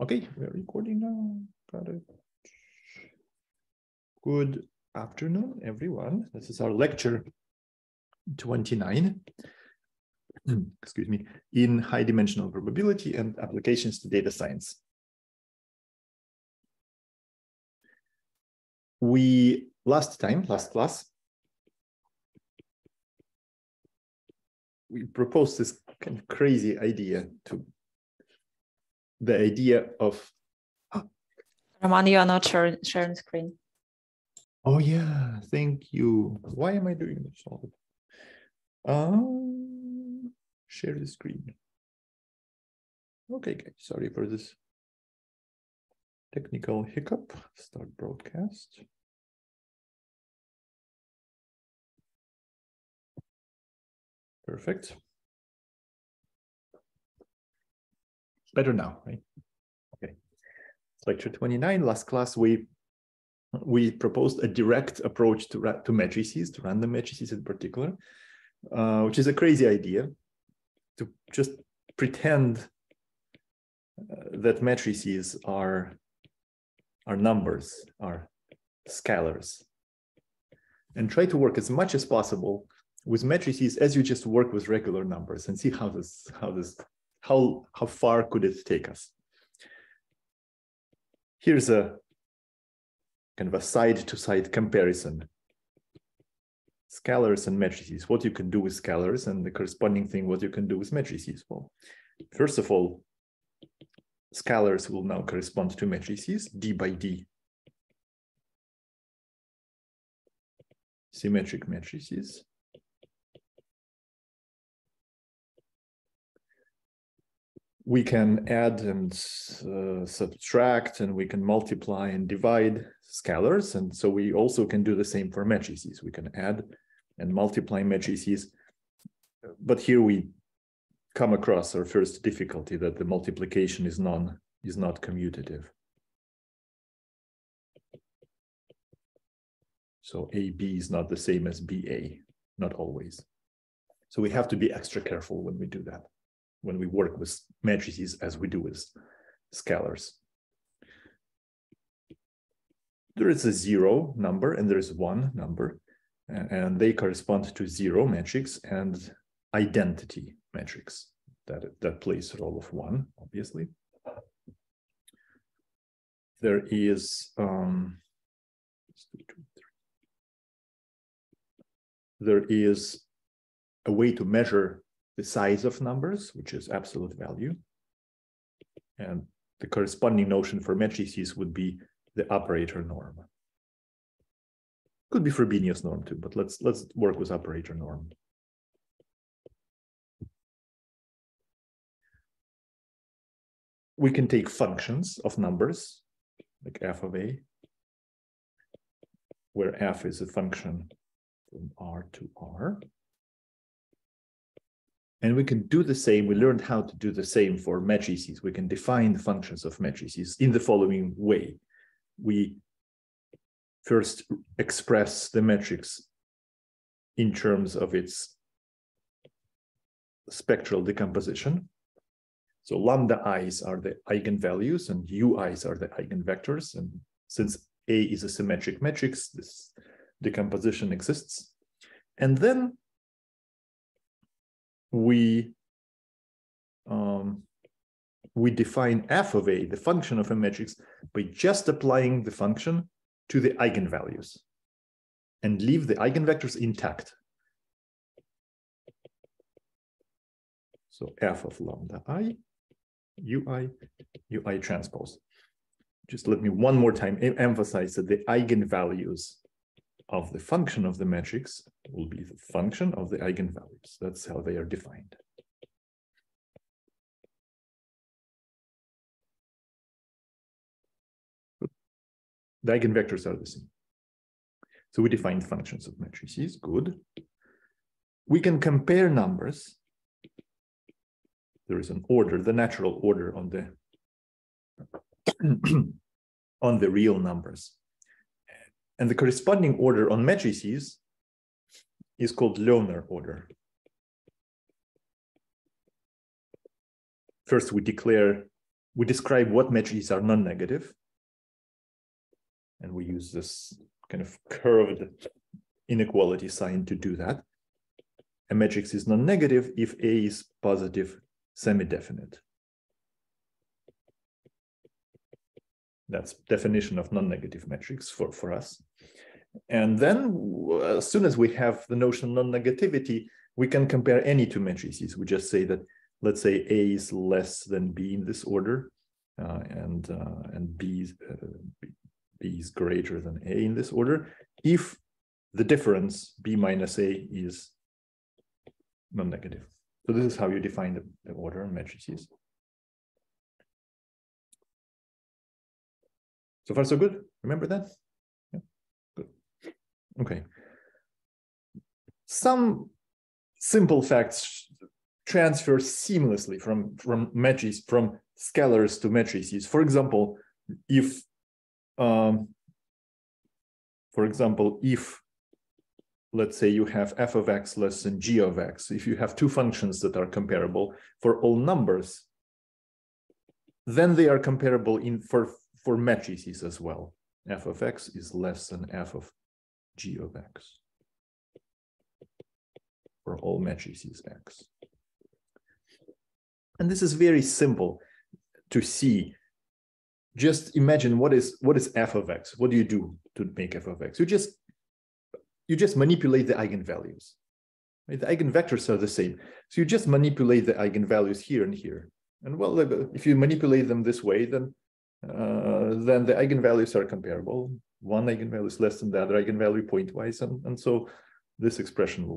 Okay, we're recording now. Got it. Good afternoon, everyone. This is our lecture 29, excuse me, in high dimensional probability and applications to data science. Last class, we proposed this kind of crazy idea the idea of Roman, you are not sharing screen. Oh yeah, thank you. Why am I doing this all the time? Share the screen. Okay, guys, sorry for this technical hiccup. Start broadcast. Perfect. Better now, right? Okay. It's lecture 29. Last class, we proposed a direct approach to matrices, to random matrices in particular, which is a crazy idea, to just pretend that matrices are numbers, are scalars, and try to work as much as possible with matrices as you just work with regular numbers, and see how far could it take us. Here's a kind of a side-to-side comparison. Scalars and matrices, what you can do with scalars, and the corresponding thing, what you can do with matrices. Well, first of all, scalars will now correspond to matrices, D by D. Symmetric matrices. We can add and subtract, and we can multiply and divide scalars. And so we also can do the same for matrices. We can add and multiply matrices. But here we come across our first difficulty, that the multiplication is not commutative. So AB is not the same as BA, not always. So we have to be extra careful when we do that, when we work with matrices as we do with scalars. There is a 0 number and there is 1 number, and they correspond to 0 matrix and identity matrix. That plays the role of 1, obviously. There is a way to measure the size of numbers, which is absolute value. And the corresponding notion for matrices would be the operator norm. Could be Frobenius norm too, but let's work with operator norm. We can take functions of numbers, like f of a, where f is a function from R to R. And we can do the same. We learned how to do the same for matrices. We can define the functions of matrices in the following way. We first express the matrix in terms of its spectral decomposition. So lambda i's are the eigenvalues and ui's are the eigenvectors. And since A is a symmetric matrix, this decomposition exists. And then we define f of a, the function of a matrix, by just applying the function to the eigenvalues and leave the eigenvectors intact. So f of lambda I, ui transpose. Just let me one more time emphasize that the eigenvalues of the function of the matrix will be the function of the eigenvalues. That's how they are defined. The eigenvectors are the same. So we define functions of matrices, good. We can compare numbers. There is an order, the natural order on the on the real numbers. And the corresponding order on matrices is called Lohner order. First, we declare we describe what matrices are non-negative. And we use this kind of curved inequality sign to do that. A matrix is non-negative if A is positive semi-definite. That's definition of non-negative matrix for us. And then as soon as we have the notion of non-negativity, we can compare any two matrices. We just say that, let's say A is less than B in this order, and B is greater than A in this order, if the difference B minus A is non-negative. So this is how you define the order in matrices. So far, so good. Remember that? Yeah, good. Okay. Some simple facts transfer seamlessly from matrices, from scalars to matrices. For example, if let's say you have f of x less than g of x, if you have two functions that are comparable for all numbers, then they are comparable for matrices as well. F of x is less than f of g of x for all matrices x. And this is very simple to see. Just imagine what is f of x. What do you do to make f of x? You just manipulate the eigenvalues. Right? The eigenvectors are the same. So you just manipulate the eigenvalues here and here. And well, if you manipulate them this way, then the eigenvalues are comparable. One eigenvalue is less than the other eigenvalue pointwise, and so this expression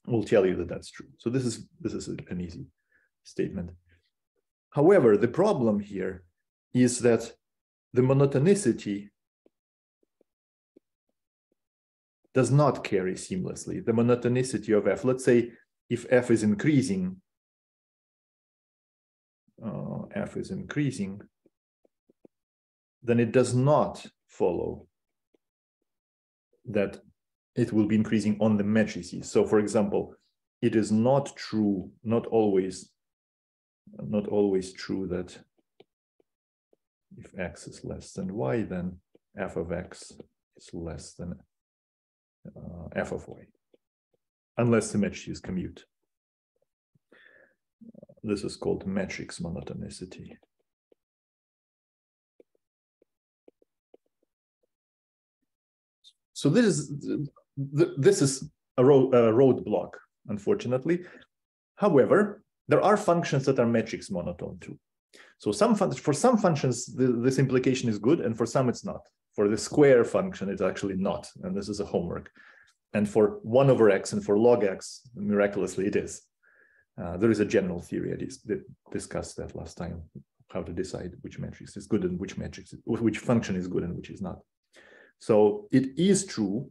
will tell you that that's true. So this is an easy statement. However, the problem here is that the monotonicity does not carry seamlessly. The monotonicity of f, let's say if f is increasing, then it does not follow that it will be increasing on the matrices. So for example, it is not true, not always true that if x is less than y, then f of x is less than f of y, unless the matrices commute. This is called matrix monotonicity. So this is a roadblock, unfortunately. However, there are functions that are matrix monotone too. So for some functions, this implication is good, and for some it's not. For the square function, it's actually not, and this is a homework. And for 1 over x and for log x, miraculously it is. There is a general theory. I discussed that last time, how to decide which matrix is good and which function is good and which is not. So it is true,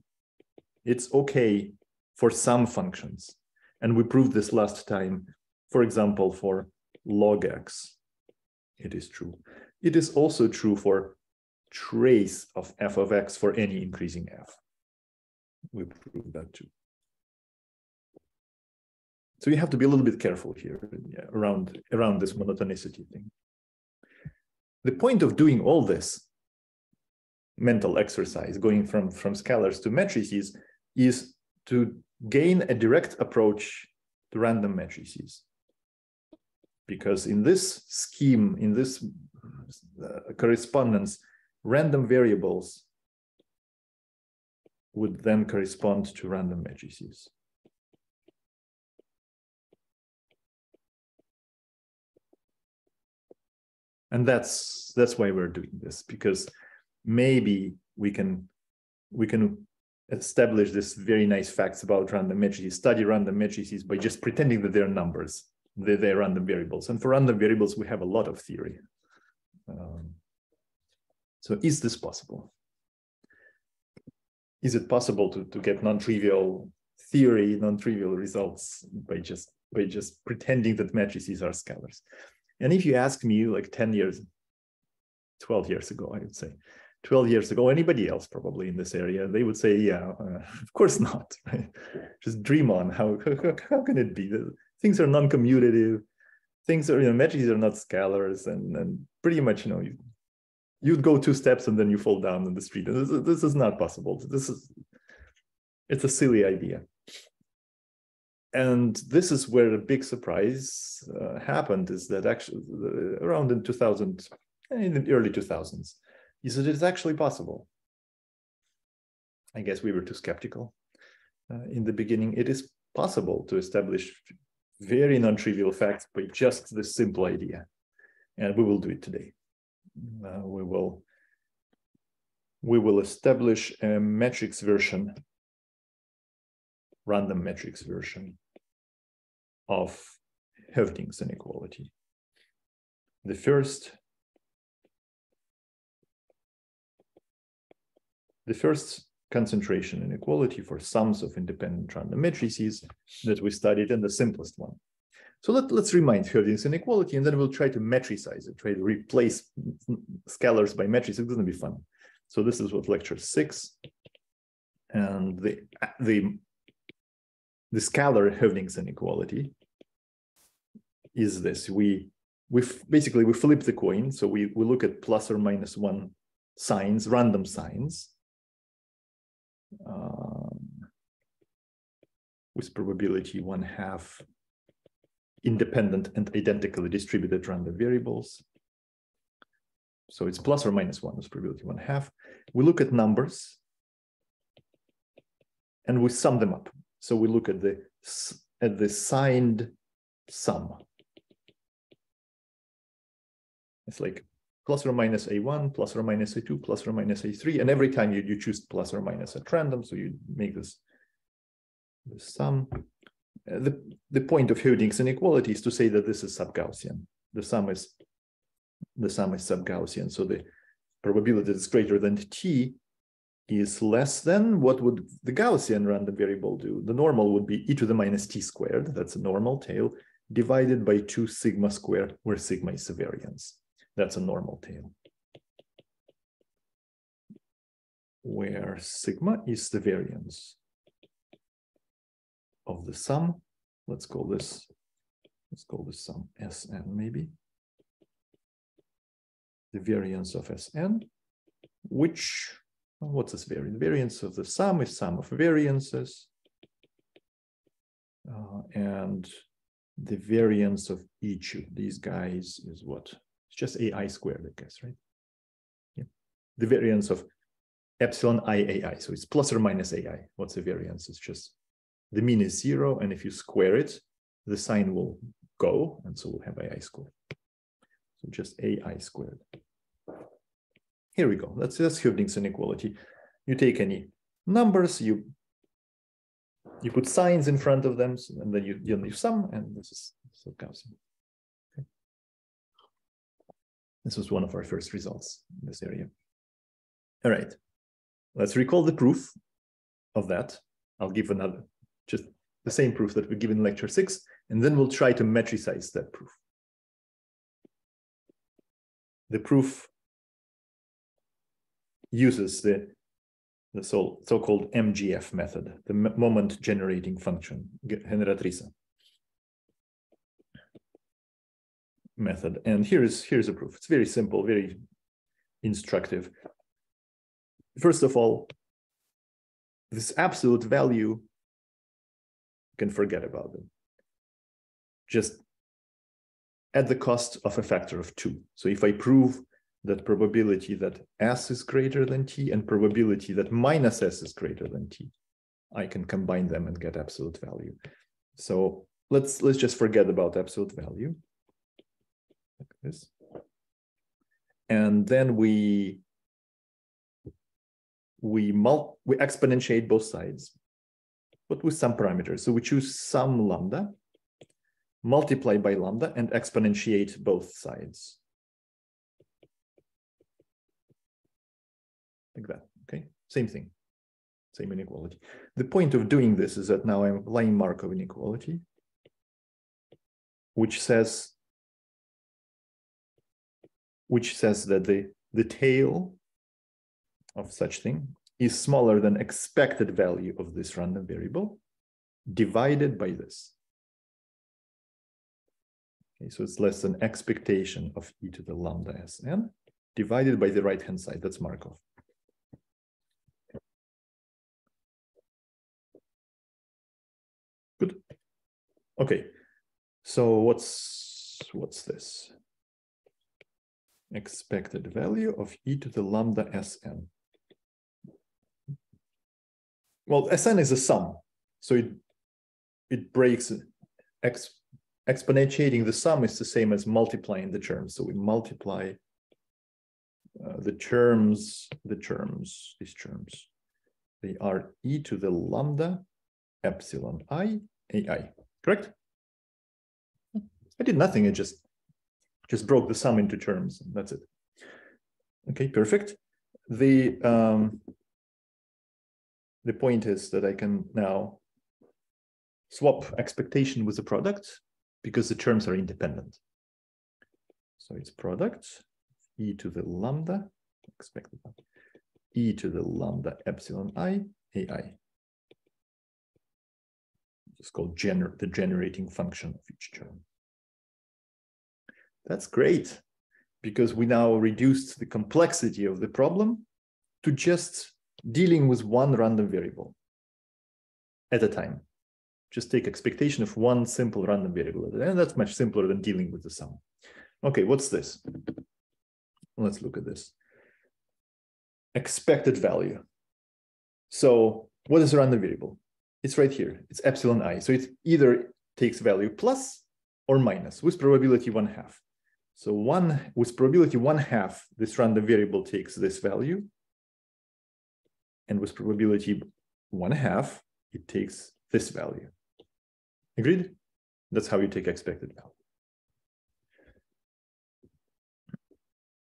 it's okay for some functions. And we proved this last time. For example, for log x, it is true. It is also true for trace of f of x for any increasing f. We proved that too. So you have to be a little bit careful here around this monotonicity thing. The point of doing all this mental exercise, going from scalars to matrices, is to gain a direct approach to random matrices. Because in this scheme, in this correspondence, random variables would then correspond to random matrices. And that's why we're doing this, because maybe we can establish this very nice facts about random matrices, study random matrices by just pretending that they're numbers, they're random variables. And for random variables, we have a lot of theory. So is this possible? Is it possible to get non-trivial theory, non-trivial results by just pretending that matrices are scalars? And if you ask me like 12 years ago, I would say, 12 years ago, anybody else probably in this area, they would say, yeah, of course not. Right? Just dream on. How can it be? Things are non-commutative. things are, matrices are not scalars, and pretty much, you'd go 2 steps and then you fall down in the street. This is not possible. It's a silly idea. And this is where a big surprise happened, is that actually around in the early 2000s, is that it's actually possible. I guess we were too skeptical in the beginning. It is possible to establish very non-trivial facts by just this simple idea. And we will do it today. We will establish a matrix version, random matrix version of Hoeffding's inequality. The first concentration inequality for sums of independent random matrices that we studied, and the simplest one. So let's remind Hoeffding's inequality, and then we'll try to metricize it, try to replace scalars by matrices. It's going to be fun. So this is what lecture 6, and the scalar Hoeffding's inequality is this. We flip the coin. So we look at plus or minus 1 signs, random signs, with probability 1/2 independent and identically distributed random variables. So it's plus or minus 1 with probability 1/2. We look at numbers and we sum them up. So we look at the signed sum. It's like plus or minus A1, plus or minus A2, plus or minus A3. And every time you choose plus or minus at random, so you make this sum. The point of Hoeffding's inequality is to say that this is sub-Gaussian. The sum is sub-Gaussian. So the probability that is greater than t is less than what would the Gaussian random variable do. The normal would be e to the minus t squared. That's a normal tail, divided by 2 sigma squared, where sigma is the variance. That's a normal tail, where sigma is the variance of the sum. Let's call this sum Sn maybe. The variance of Sn, which, what's this variance? The variance of the sum is sum of variances. And the variance of each of these guys is what? It's just AI squared, I guess, right? Yeah. The variance of epsilon I AI. So it's plus or minus AI. What's the variance? It's just the mean is 0. And if you square it, the sign will go. And so we'll have AI squared. So just AI squared. Here we go. That's Hoeffding's inequality. You take any numbers, you put signs in front of them, and then you sum, and this is Gaussian. Okay. This was one of our first results in this area. All right, let's recall the proof of that. I'll give just the same proof that we give in lecture 6, and then we'll try to metricize that proof. The proof uses the so-called MGF method, the moment generating function, generatrice method. And here's a proof. It's very simple, very instructive. First of all, this absolute value, you can forget about it. Just at the cost of a factor of 2. So if I prove that probability that S is greater than T and probability that minus S is greater than T, I can combine them and get absolute value. So let's just forget about absolute value, like this. And then we exponentiate both sides, but with some parameters. So we choose some lambda, multiply by lambda, and exponentiate both sides. Like that, okay? Same thing, same inequality. The point of doing this is that now I'm applying Markov inequality, which says that the tail of such thing is smaller than expected value of this random variable divided by this. Okay, so it's less than expectation of e to the lambda Sn divided by the right-hand side. That's Markov. Good. Okay. So what's this? Expected value of e to the lambda Sn. Well, Sn is a sum, so it breaks. Exponentiating the sum is the same as multiplying the terms. So we multiply these terms. They are e to the lambda epsilon I ai. Correct? I did nothing. I just broke the sum into terms. And that's it. Okay, perfect. The point is that I can now swap expectation with the product because the terms are independent. So it's product e to the lambda expected e to the lambda epsilon I ai. It's called the generating function of each term. That's great because we now reduced the complexity of the problem to just dealing with one random variable at a time. Just take expectation of one simple random variable, and that's much simpler than dealing with the sum. Okay, what's this? Let's look at this. Expected value. So what is a random variable? It's right here. It's epsilon I. So it either takes value plus or minus with probability 1/2. So with probability 1/2, this random variable takes this value. And with probability 1/2, it takes this value. Agreed? That's how you take expected value.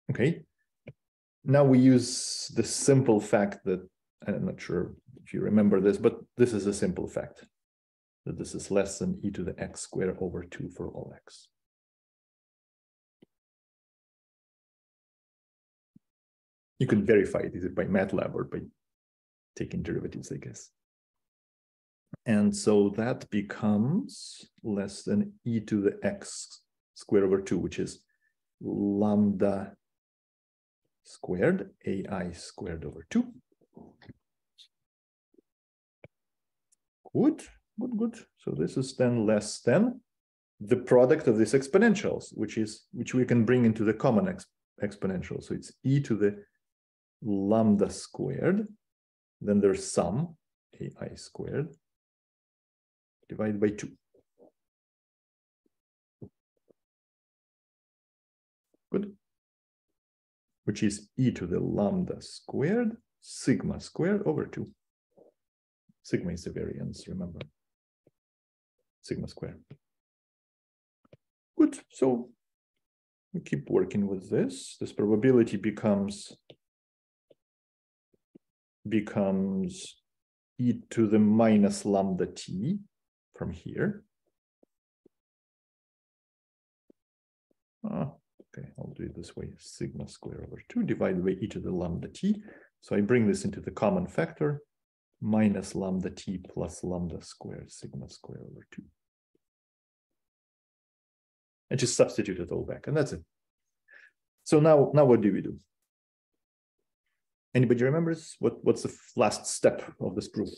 Okay. Now we use the simple fact that, I'm not sure if you remember this, but this is a simple fact, that this is less than e to the x squared over 2 for all x. You can verify it either by MATLAB or by taking derivatives, I guess. And so that becomes less than e to the x squared over 2, which is lambda squared, ai squared over 2. Good. So this is then less than the product of these exponentials, which we can bring into the common exponential. So it's e to the lambda squared, then there's sum, ai squared, divided by 2. Good. Which is e to the lambda squared, sigma squared over 2. Sigma is the variance, remember. Sigma squared. Good. So we keep working with this. This probability becomes e to the minus lambda t from here. Okay, I'll do it this way. Sigma squared over 2 divided by e to the lambda t. So I bring this into the common factor, minus lambda t plus lambda squared, sigma squared over 2. I just substitute it all back, and that's it. So now what do we do? Anybody remembers what's the last step of this proof?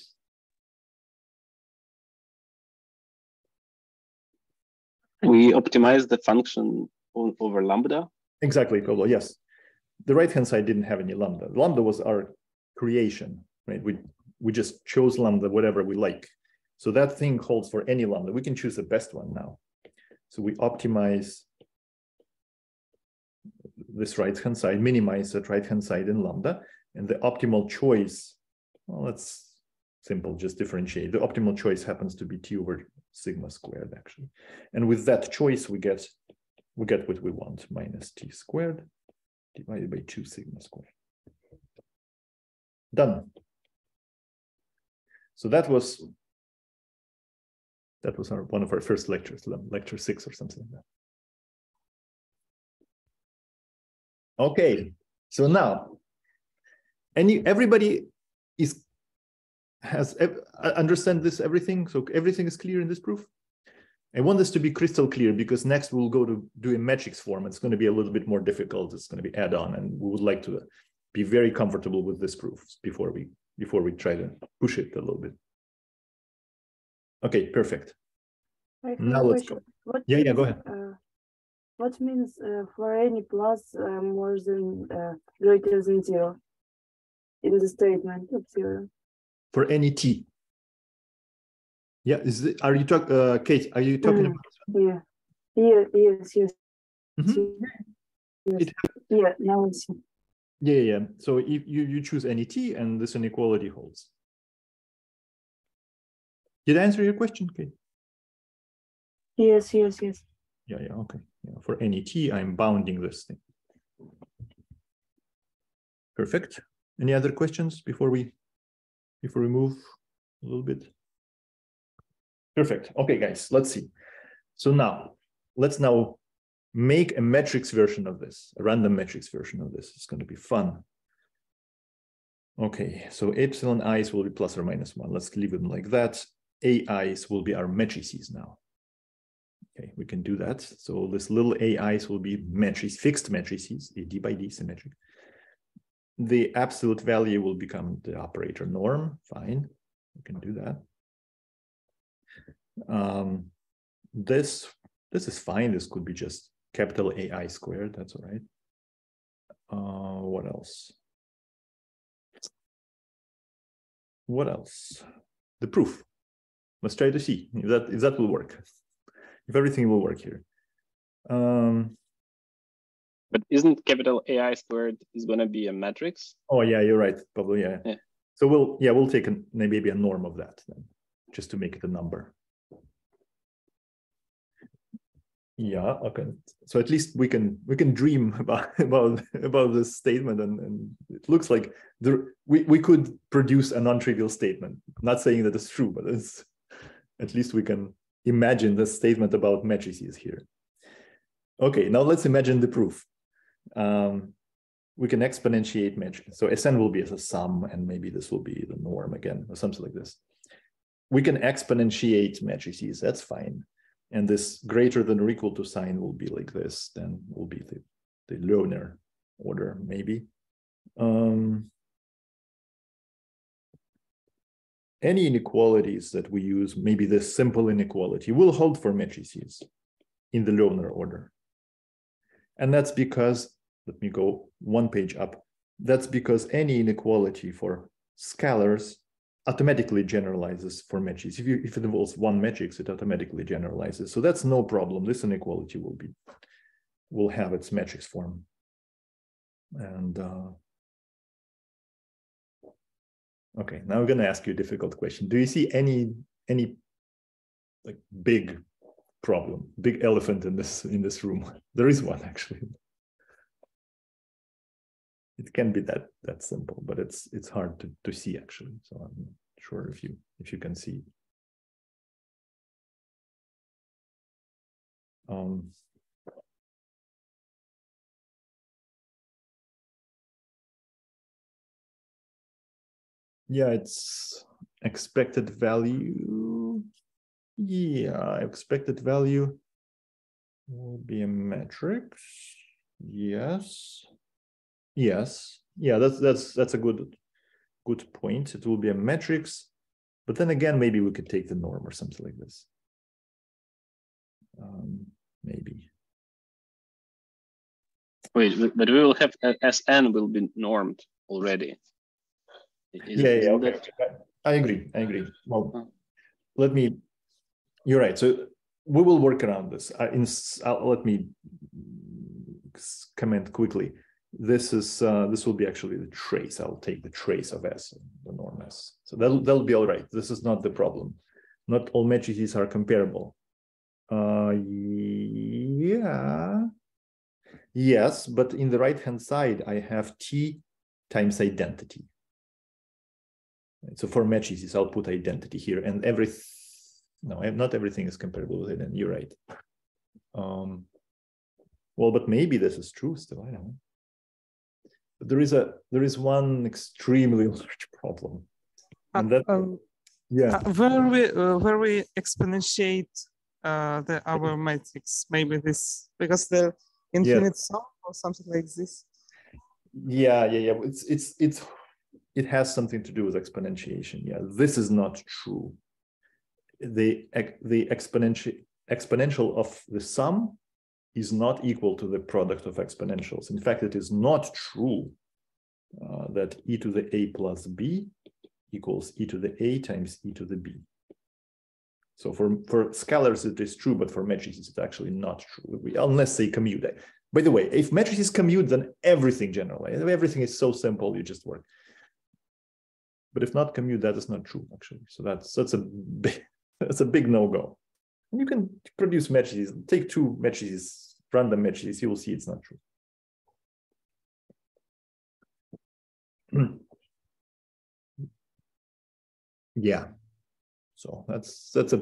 We optimize the function over lambda. Exactly, Pablo. Yes, the right-hand side didn't have any lambda. Lambda was our creation, right? We just chose lambda, whatever we like. So that thing holds for any lambda. We can choose the best one now. So we optimize this right-hand side, minimize that right-hand side in lambda, and the optimal choice, well, that's simple, just differentiate. The optimal choice happens to be t over sigma squared, actually. And with that choice, we get what we want, minus t squared divided by 2 sigma squared. Done. So that was one of our first lectures, lecture 6 or something like that. Okay, so now everybody understand this everything. So everything is clear in this proof. I want this to be crystal clear because next we'll go to do a matrix form. It's going to be a little bit more difficult. It's going to be add-on, and we would like to be very comfortable with this proof before we try to push it a little bit. Okay, perfect. Now let's go. Yeah, go ahead. What means for any plus more than greater than 0 in the statement of 0? For any t. Yeah, are you talking, Kate? Are you talking about this one? Yeah. Yes. Mm-hmm. Yes. Yeah. Now I see. Yeah. So if you choose any t, and this inequality holds. Did I answer your question, Kate? Yes. Yeah. Okay. Yeah. For any t, I'm bounding this thing. Perfect. Any other questions before we move a little bit? Perfect. Okay, guys, let's see. So now, let's now make a matrix version of this, a random matrix version of this. It's going to be fun. Okay, so epsilon i's will be plus or minus 1. Let's leave them like that. Ai's will be our matrices now. Okay, we can do that. So this little ai's will be matrices, fixed matrices, a d by d symmetric. The absolute value will become the operator norm. Fine, we can do that. This is fine. This could be just capital AI squared. That's all right. What else? The proof. Let's try to see if that will work. If everything will work here. But isn't capital AI squared is going to be a matrix? Oh yeah, you're right, Pablo. Yeah. So we'll take maybe a norm of that then, just to make it a number. Yeah. Okay. So at least we can dream about this statement, and it looks like we could produce a non-trivial statement. Not saying that it's true, but at least we can imagine the statement about matrices here. Okay. Now let's imagine the proof. We can exponentiate matrix. So Sn will be as a sum, and maybe this will be the norm again, or something like this. We can exponentiate matrices. That's fine. And this greater than or equal to sign will be like this. Then will be the Lohner order, maybe. Any inequalities that we use, maybe this simple inequality, will hold for matrices in the Lohner order. And that's because, let me go one page up. That's because any inequality for scalars automatically generalizes for matrices. If it involves one matrix, it automatically generalizes. So that's no problem. This inequality will have its matrix form. And okay, now I'm going to ask you a difficult question. Do you see any like big problem, big elephant in this room? There is one actually. It can be that simple, but it's hard to see actually. So I'm not sure if you can see. Yeah, it's expected value. Yeah, expected value will be a matrix. Yes. Yeah, that's a good point. It will be a matrix, but then again, maybe we could take the norm or something like this. Maybe. Wait, but we will have Sn will be normed already. Okay. I agree. Well, you're right. So we will work around this. Let me comment quickly. This will be actually the trace. I'll take the trace of S, the norm S. So that'll be all right. This is not the problem. Not all matrices are comparable. Yeah. Yes, but in the right-hand side, I have T times identity. So for matrices, I'll put identity here, and not everything is comparable with it, and you're right. Well, but maybe this is true still, I don't know. But there is one extremely large problem. And that, where we exponentiate our matrix, maybe this, because the infinite sum or something like this. Yeah. It has something to do with exponentiation. Yeah, this is not true. The exponential of the sum is not equal to the product of exponentials. In fact, it is not true that e to the a plus b equals e to the a times e to the b. So for scalars, it is true, but for matrices, it's actually not true, unless they commute. By the way, if matrices commute, then everything generalizes. Everything is so simple, you just work. But if not commute, that is not true, actually. So that's a big no-go. And you can produce matrices, take two matrices, random matrices, you will see it's not true. Yeah. So that's a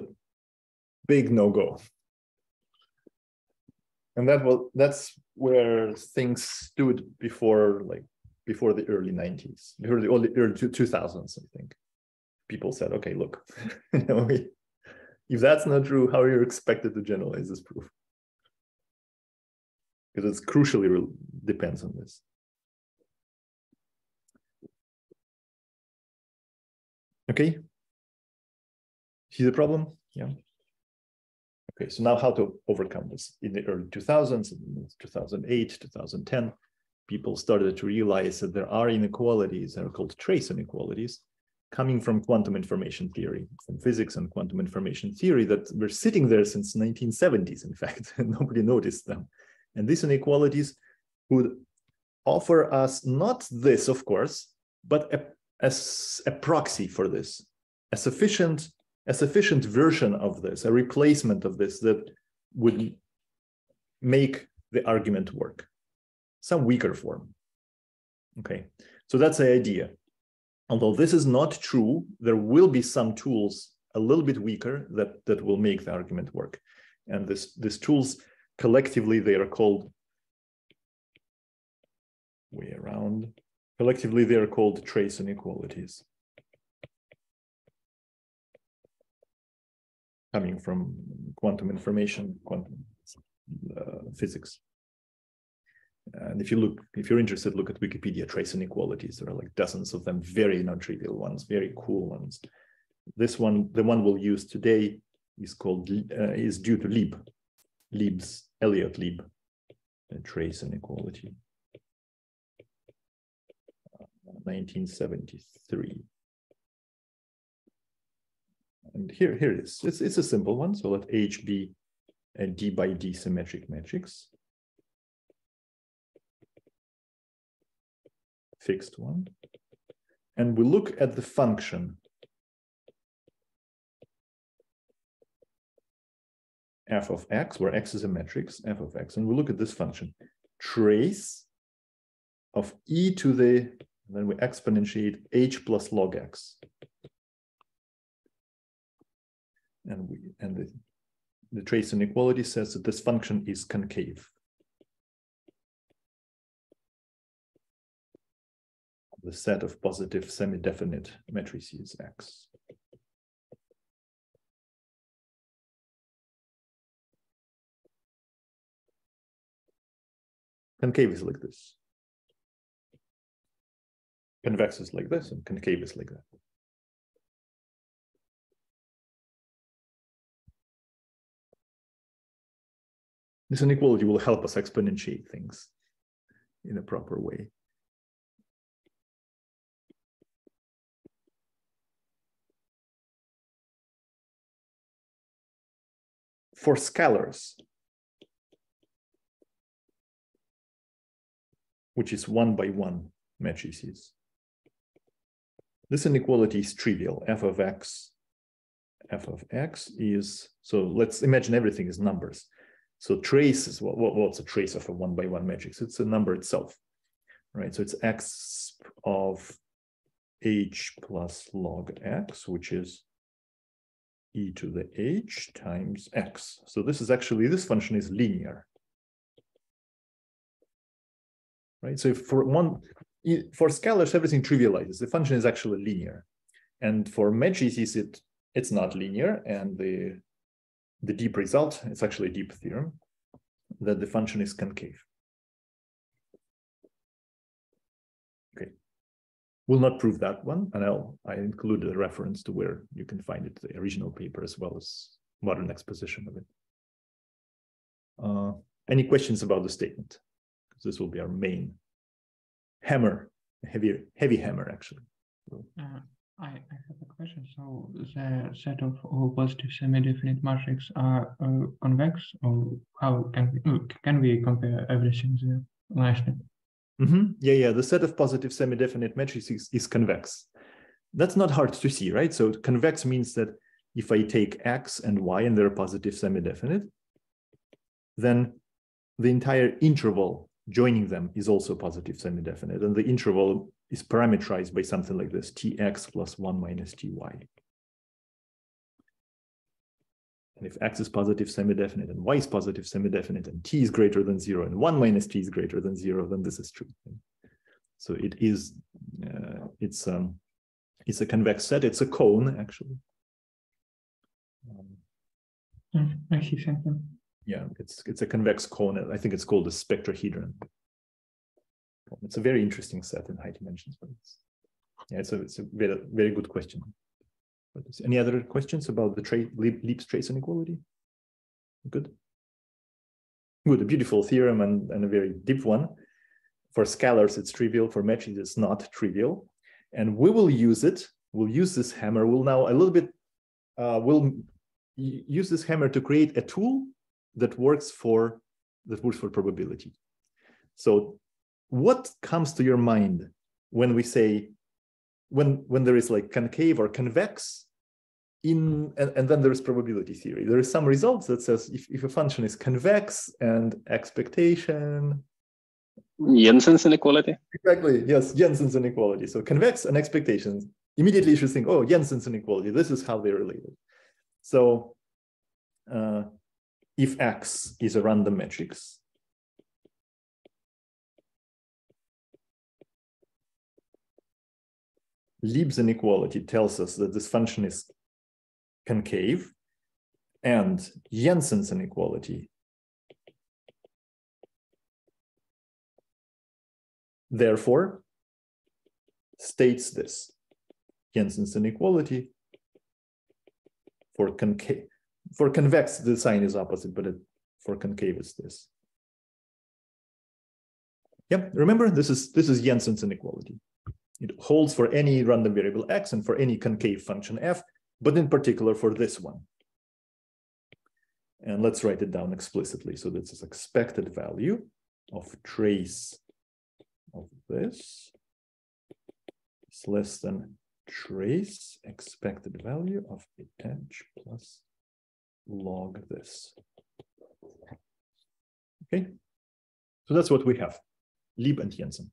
big no-go. And that's where things stood before the early 90s, before the early 2000s, I think. People said, okay, look, if that's not true, how are you expected to generalize this proof? Because it crucially depends on this. Okay. See the problem? Yeah. Okay, so now how to overcome this? In the early 2000s, 2008, 2010, people started to realize that there are inequalities that are called trace inequalities coming from quantum information theory, from physics and quantum information theory that were sitting there since 1970s, in fact, and nobody noticed them. And these inequalities would offer us not this, of course, but as a proxy for this, a sufficient version of this, a replacement of this that would make the argument work, some weaker form. Okay, so that's the idea. Although this is not true, there will be some tools a little bit weaker that will make the argument work. And these tools, collectively, they are called, collectively they are called trace inequalities. Coming from quantum information, quantum physics. And if you're interested, look at Wikipedia trace inequalities. There are like dozens of them, very non-trivial ones, very cool ones. This one, the one we'll use today, is due to Lieb, Elliott Lieb, a trace inequality, 1973. And here it is. It's a simple one. So let H be a d by d symmetric matrix. Fixed one. And we look at the function f of x, where x is a matrix, f of x. And we look at this function, trace of e to the, then we exponentiate h plus log x. And the trace inequality says that this function is concave. The set of positive semi-definite matrices X. Concave is like this. Convex is like this, and concave is like that. This inequality will help us exponentiate things in a proper way. For scalars, which is 1-by-1 matrices, this inequality is trivial. F of x is, so let's imagine everything is numbers. So trace is, what's a trace of a 1-by-1 matrix? It's a number itself, right? So it's x of h plus log x, which is e to the h times x. So this is actually, this function is linear, right? So for scalars, everything trivializes. The function is actually linear. And for matrices, it's not linear, and the deep result, it's actually a deep theorem, that the function is concave. Okay, we'll not prove that one, and I included a reference to where you can find it, the original paper as well as modern exposition of it. Any questions about the statement? Because this will be our main hammer, heavy hammer actually. So, I have a question. So the set of all positive semi-definite matrices are convex, or how can we compare everything there nicely? Yeah. The set of positive semi-definite matrices is convex. That's not hard to see, right? So convex means that if I take X and Y and they're positive semi-definite, then the entire interval joining them is also positive semi-definite, and the interval is parameterized by something like this: tx plus 1 minus ty. And if X is positive semi-definite and Y is positive semi-definite and t is greater than 0 and 1 minus t is greater than 0, then this is true. So it is, it's a convex set. It's a cone actually. I see something. Yeah, it's a convex cone. I think it's called a spectrohedron. It's a very interesting set in high dimensions, but it's a very, very good question. But any other questions about the Lieb's trace inequality? Good. Good, a beautiful theorem and a very deep one. For scalars, it's trivial. For matrices, it's not trivial. And we will use it. We'll use this hammer. We'll now a little bit, we'll use this hammer to create a tool that works for probability. So what comes to your mind when we say, when there is like concave or convex and then there is probability theory? There is some results that says if a function is convex and expectation. Jensen's inequality. Exactly, yes, Jensen's inequality. So convex and expectations, immediately you should think, oh, Jensen's inequality, this is how they're related. So if X is a random matrix, Lieb's inequality tells us that this function is concave, and Jensen's inequality therefore states this. Jensen's inequality for convex, the sign is opposite, but for concave is this. Yeah, remember, this is Jensen's inequality. It holds for any random variable X and for any concave function F, but in particular for this one. And let's write it down explicitly. So this is expected value of trace of this is less than trace expected value of h plus log this. Okay, so that's what we have, Lieb and Jensen.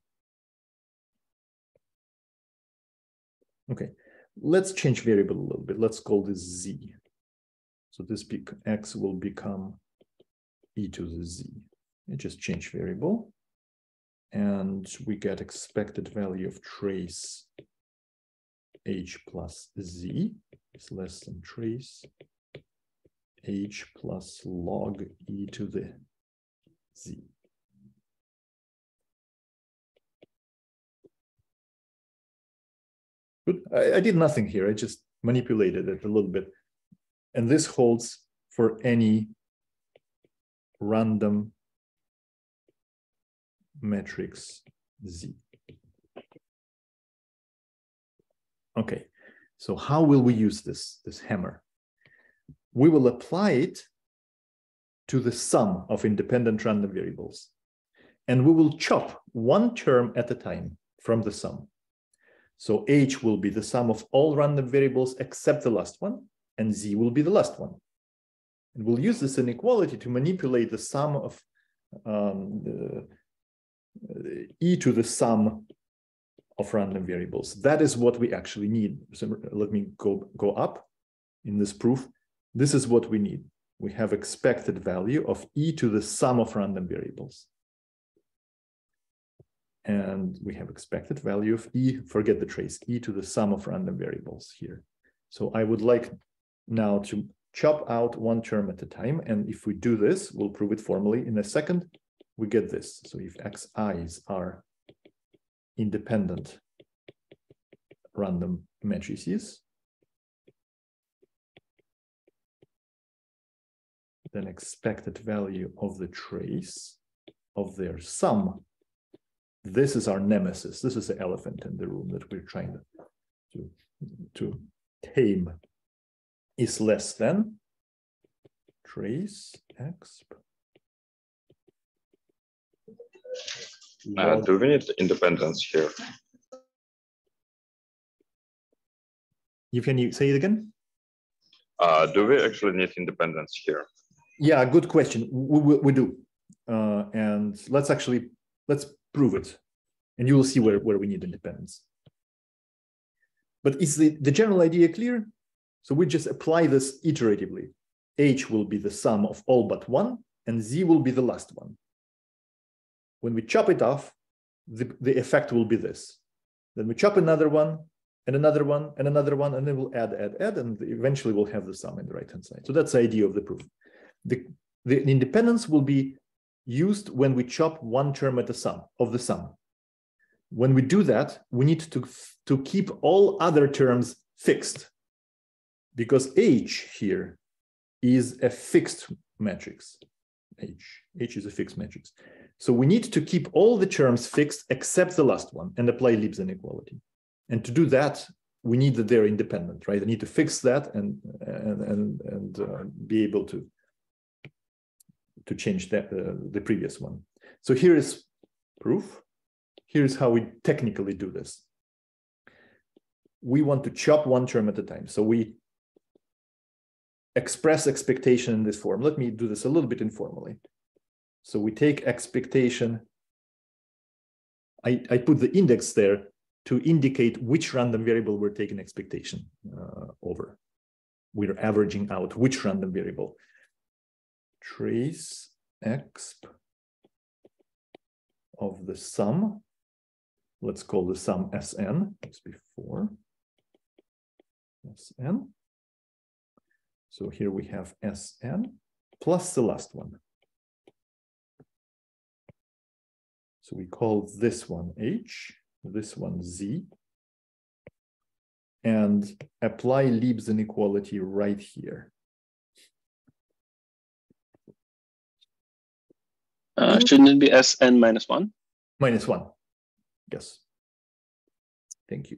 Okay, let's change variable a little bit. Let's call this z. So this x will become e to the z. I just change variable, and we get expected value of trace h plus z is less than trace h plus log e to the z. Good. I did nothing here. I just manipulated it a little bit. And this holds for any random matrix Z. Okay, so how will we use this hammer? We will apply it to the sum of independent random variables. And we will chop one term at a time from the sum. So H will be the sum of all random variables except the last one, and Z will be the last one. And we'll use this inequality to manipulate the sum of e to the sum of random variables. That is what we actually need. So let me go up in this proof. This is what we need. We have expected value of e to the sum of random variables. And we have expected value of e, forget the trace, e to the sum of random variables here. So I would like now to chop out one term at a time. And if we do this, we'll prove it formally in a second, we get this. So if xi's are independent random matrices, then expected value of the trace of their sum, this is our nemesis. This is the elephant in the room that we're trying to tame, is less than trace exp. Do we need independence here? Can you say it again? Do we actually need independence here? Yeah, good question. We do. And let's prove it. And you will see where we need independence. But is the general idea clear? So we just apply this iteratively. H will be the sum of all but one, and Z will be the last one. When we chop it off, the effect will be this. Then we chop another one, and another one, and another one, and then we'll add, and eventually we'll have the sum in the right-hand side. So that's the idea of the proof. The independence will be used when we chop one term at the sum of the sum. When we do that, we need to keep all other terms fixed, because H here is a fixed matrix. H is a fixed matrix. So we need to keep all the terms fixed except the last one and apply Lieb's inequality. And to do that, we need that they're independent, right? I need to fix that and be able to change that the previous one. So here is proof. Here's how we technically do this. We want to chop one term at a time. So we express expectation in this form. Let me do this a little bit informally. So we take expectation. I put the index there to indicate which random variable we're taking expectation over. We're averaging out which random variable. Trace exp of the sum. Let's call the sum Sn, as before. Sn. So here we have Sn plus the last one. So we call this one H, this one Z, and apply Lieb's inequality right here. Shouldn't it be Sn minus 1? Minus 1. Yes. Thank you.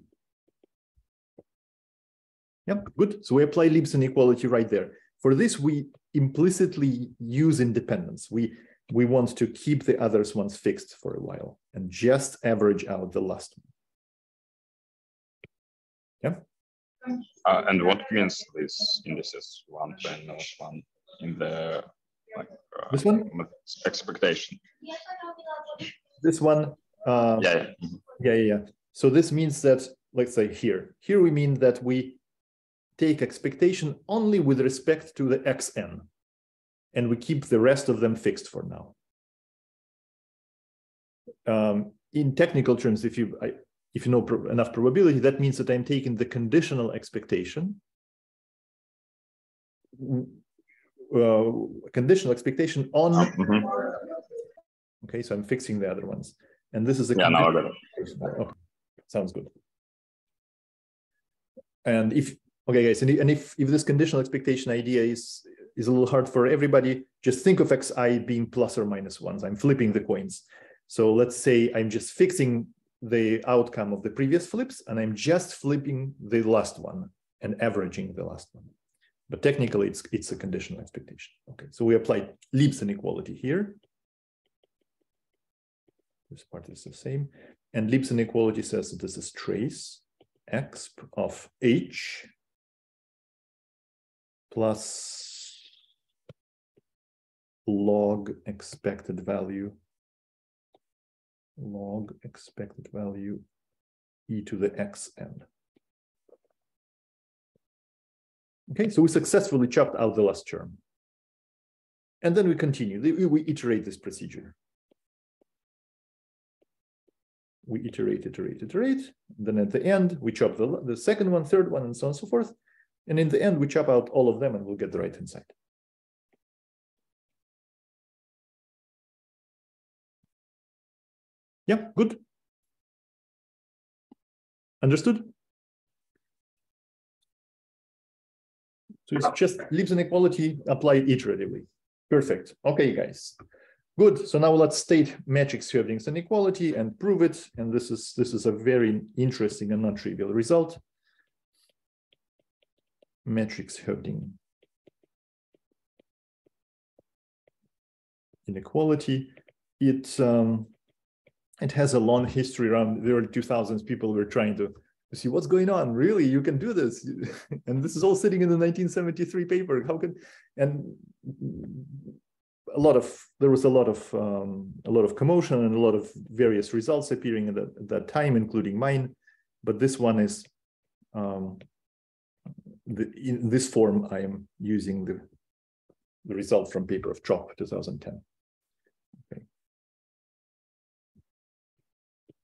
Yep, good. So we apply Lieb's inequality right there. For this, we implicitly use independence. We want to keep the others ones fixed for a while and just average out the last one. Yeah. And what means this indices 1, 10, 1 in the this one? Expectation? This one? Yeah. So this means that, let's say here we mean that we take expectation only with respect to the xn, and we keep the rest of them fixed for now. In technical terms, if you know enough probability, that means that I'm taking the conditional expectation, conditional expectation on. Okay, so I'm fixing the other ones, and this is a okay. Sounds good. And if okay, guys, and if this conditional expectation idea is a little hard for everybody, just think of xi being plus or minus ones. I'm flipping the coins. So let's say I'm just fixing the outcome of the previous flips, and I'm just flipping the last one and averaging the last one. But technically, it's a conditional expectation. Okay, so we apply Lieb's inequality here. This part is the same. And Lieb's inequality says that this is trace exp of H plus log expected value e to the xn. Okay, so we successfully chopped out the last term. And then we continue. We iterate this procedure. We iterate. Then at the end, we chop the second one, third one, and so on and so forth. And in the end, we chop out all of them and we'll get the right-hand side. Yeah, good. Understood? So it's just Lieb's inequality applied iteratively. Perfect. Okay, guys. Good. So now let's state matrix Hoeffding's inequality and prove it. And this is a very interesting and non-trivial result. Matrix Hoeffding inequality. It has a long history around the early 2000s. People were trying to see what's going on. Really, you can do this, and this is all sitting in the 1973 paper. How can and there was a lot of commotion and a lot of various results appearing at that time, including mine. But this one is in this form. I am using the result from paper of Trop 2010. Okay.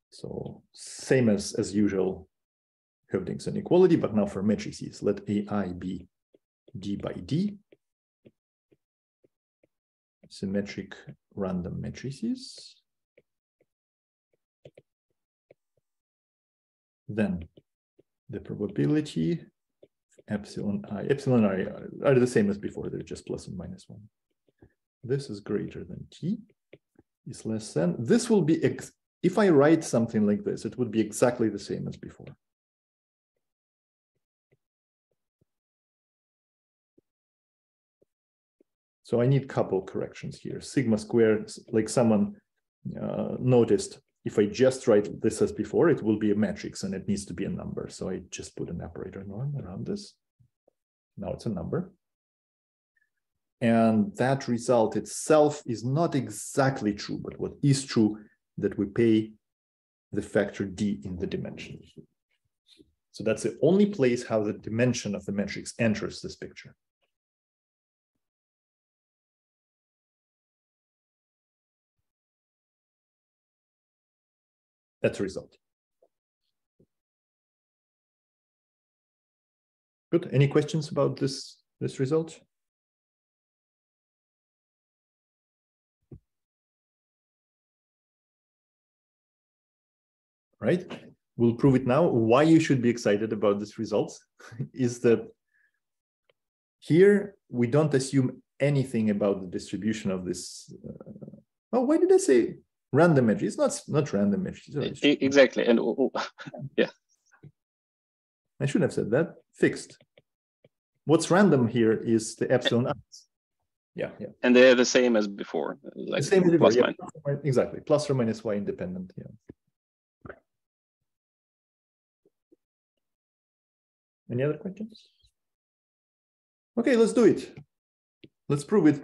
So same as usual, Hoeffding's inequality, but now for matrices. Let AI be d by d. Symmetric random matrices. Then the probability epsilon I are the same as before. They're just plus and minus 1. This is greater than t, is less than. This will be, if I write something like this, it would be exactly the same as before. So I need a couple corrections here. Sigma squared, like someone noticed, if I just write this as before, it will be a matrix and it needs to be a number. So I just put an operator norm around this. Now it's a number. And that result itself is not exactly true, but what is true, that we pay the factor d in the dimension. So that's the only place how the dimension of the matrix enters this picture. That's the result. Good. Any questions about this result? Right. We'll prove it now. Why you should be excited about this result is that here we don't assume anything about the distribution of this. Oh, why did I say random matrix? It's not random matrix. Exactly. And yeah. I shouldn't have said that. Fixed. What's random here is the epsilon I. Yeah. And they're the same as before. Like the same as before. Plus, Yeah, exactly. Plus or minus y independent. Yeah. Any other questions? Okay, let's do it. Let's prove it.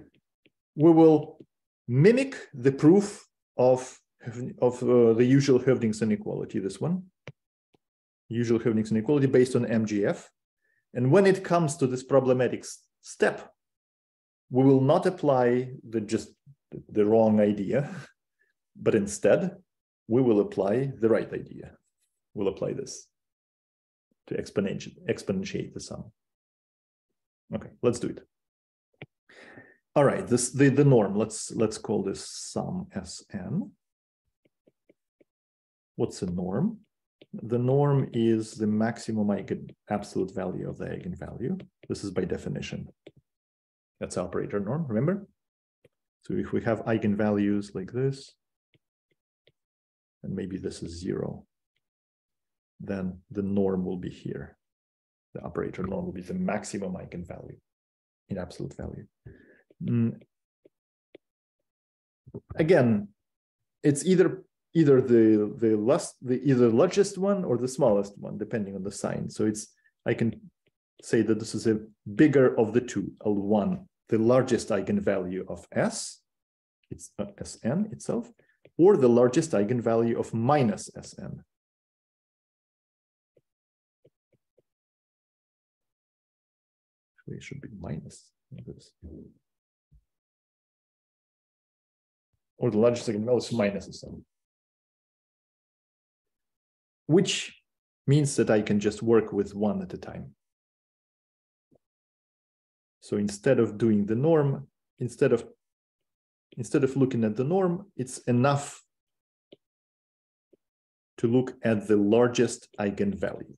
We will mimic the proof of the usual Hoeffding's inequality, this one. Usual Hoeffding's inequality based on MGF. And when it comes to this problematic step, we will not apply the wrong idea, but instead we will apply the right idea. We'll apply this to exponentiate the sum. Okay, let's do it. All right, the norm. Let's call this sum Sn. What's the norm? The norm is the maximum absolute value of the eigenvalue. This is by definition. That's operator norm, remember? So if we have eigenvalues like this, and maybe this is 0, then the norm will be here. The operator norm will be the maximum eigenvalue in absolute value. Again, it's either the largest one or the smallest one, depending on the sign. So I can say that this is a bigger of the two, L1, the largest eigenvalue of S, it's Sn itself, or the largest eigenvalue of minus Sn. Actually, it should be minus this. Or the largest eigenvalue is minus Sn. Which means that I can just work with one at a time. So instead of doing the norm, instead of looking at the norm, it's enough to look at the largest eigenvalue.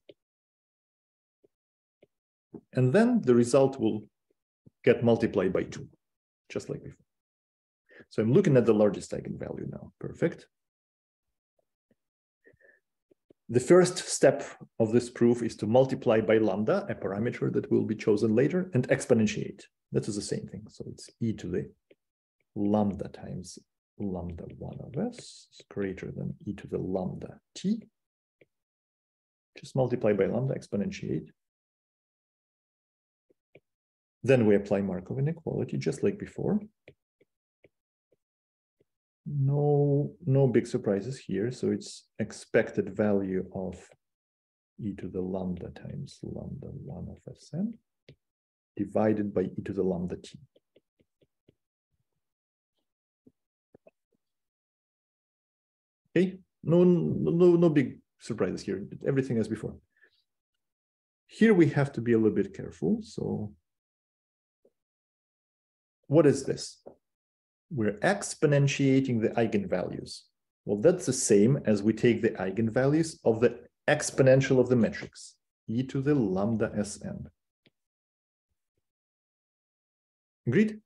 And then the result will get multiplied by 2, just like before. So I'm looking at the largest eigenvalue now. Perfect. The first step of this proof is to multiply by lambda, a parameter that will be chosen later, and exponentiate. That is the same thing. So it's e to the lambda times lambda 1 of s is greater than e to the lambda t. Just multiply by lambda, exponentiate. Then we apply Markov inequality, just like before. No big surprises here. So it's expected value of e to the lambda times lambda 1 of Sn divided by e to the lambda t. Okay, no big surprises here. Everything as before. Here we have to be a little bit careful. So what is this? We're exponentiating the eigenvalues. Well, that's the same as we take the eigenvalues of the exponential of the matrix, e to the lambda Sn. Agreed?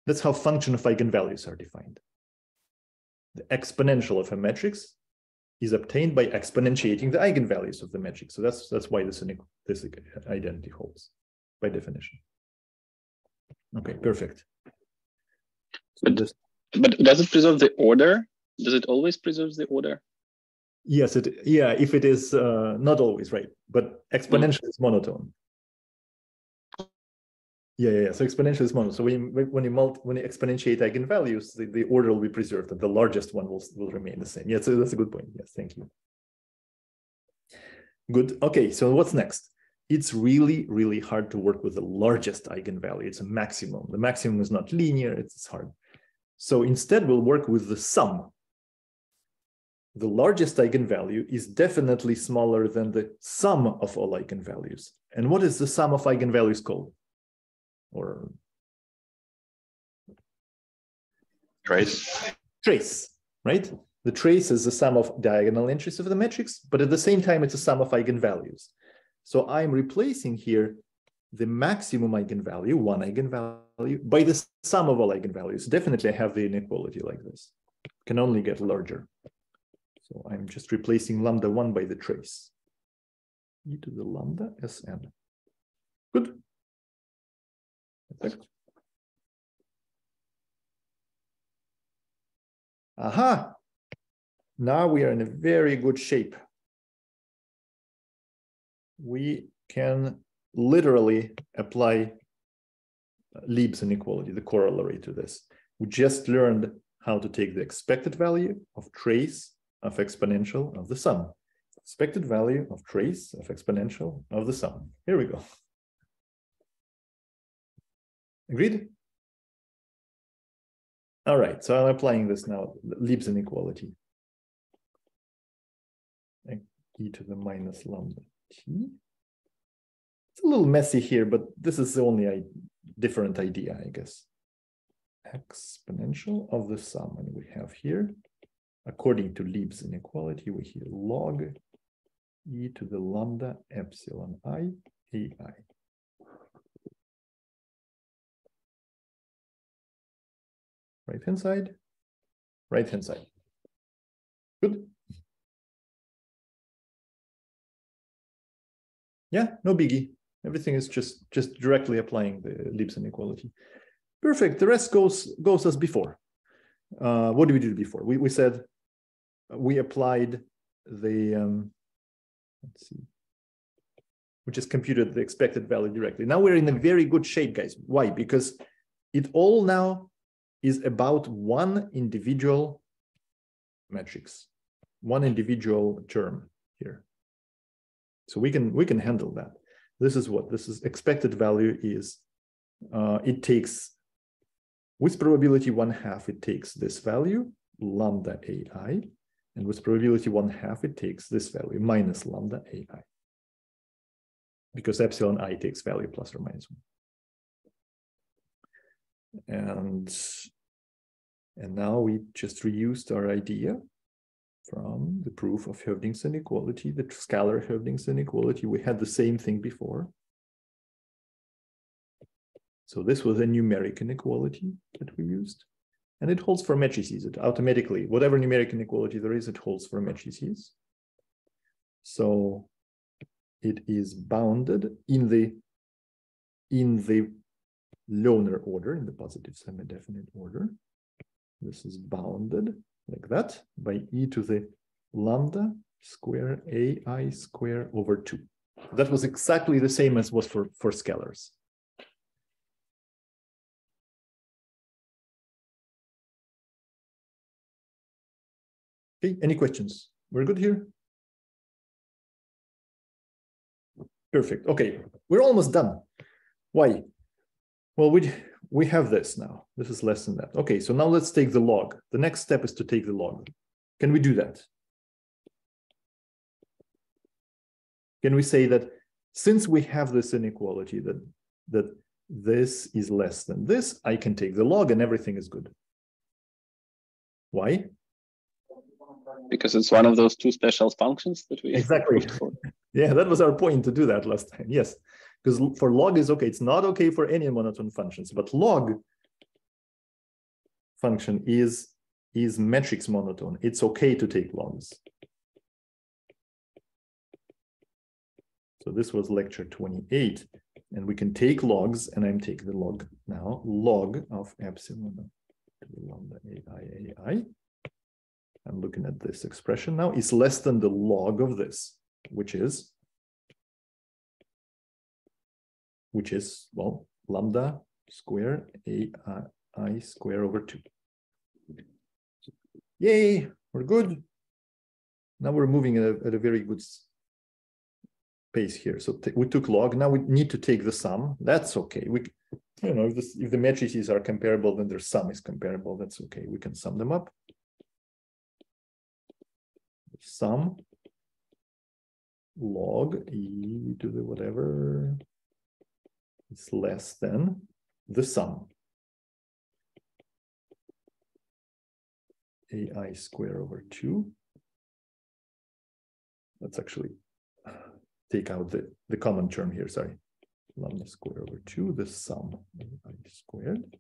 That's how function of eigenvalues are defined. The exponential of a matrix is obtained by exponentiating the eigenvalues of the matrix. So that's why this identity holds by definition. Okay, perfect. So but does it preserve the order? Does it always preserve the order? Yes, if it is not always, right, but exponential is monotone. Yeah. So exponential is monotone. So when you exponentiate eigenvalues, the order will be preserved, and the largest one will remain the same. Yeah, so that's a good point. Yes, thank you. Good. Okay, so what's next? It's really, really hard to work with the largest eigenvalue. It's a maximum. The maximum is not linear. It's hard. So instead, we'll work with the sum. The largest eigenvalue is definitely smaller than the sum of all eigenvalues. And what is the sum of eigenvalues called? Or trace, right? The trace is the sum of diagonal entries of the matrix, but at the same time, it's a sum of eigenvalues. So I'm replacing here the maximum eigenvalue, one eigenvalue, by the sum of all eigenvalues. Definitely, I have the inequality like this. It can only get larger. So I'm just replacing lambda 1 by the trace. E to the lambda Sn. Good. Perfect. Aha! Now we are in a very good shape. We can literally apply Lieb's inequality, the corollary to this. We just learned how to take the expected value of trace of exponential of the sum. Expected value of trace of exponential of the sum. Here we go. Agreed? All right, so I'm applying this now, Lieb's inequality. E to the minus lambda t. It's a little messy here, but this is the only different idea, I guess. Exponential of the sum, and we have here, according to Lieb's inequality, we have log e to the lambda epsilon I ai. Right-hand side, right-hand side. Good. Yeah, no biggie. Everything is just directly applying the Lieb's inequality. Perfect. The rest goes as before. What did we do before? We said we applied the let's see. We just computed the expected value directly. Now we're in a very good shape, guys. Why? Because it all now is about one individual matrix, one individual term here. So we can handle that. This is what this is. Expected value is it takes, with probability 1/2, it takes this value lambda ai, and with probability 1/2 it takes this value minus lambda ai, because epsilon I takes value plus or minus 1. And now we just reused our idea from the proof of Hoeffding's inequality, the scalar Hoeffding's inequality. We had the same thing before. So this was a numeric inequality that we used. And it holds for matrices. It automatically, whatever numeric inequality there is, it holds for matrices. So it is bounded in the Lohner order, in the positive semi-definite order. This is bounded like that by e to the lambda square ai square over 2. That was exactly the same as was for scalars. Okay, any questions? We're good here? Perfect. Okay, we're almost done. Why? Well, we have this now. This is less than that. Okay, so now let's take the log. The next step is to take the log. Can we do that? Can we say that since we have this inequality that this is less than this, I can take the log and everything is good? Why? Because it's one of those two special functions that we exactly. Yeah, that was our point to do that last time. Yes, because for log is okay. It's not okay for any monotone functions, but log function is matrix monotone. It's okay to take logs. So this was lecture 28, and we can take logs, and I'm taking the log now. Log of epsilon to the lambda ai. I'm looking at this expression now, is less than the log of this, which is, well, lambda square ai square over 2. Yay, we're good. Now we're moving at a very good pace here. So we took log, now we need to take the sum. That's okay. If the matrices are comparable, then their sum is comparable. That's okay. We can sum them up. Sum log e to the whatever is less than the sum ai square over 2. Let's actually take out the common term here, sorry. Lambda square over 2, the sum ai squared.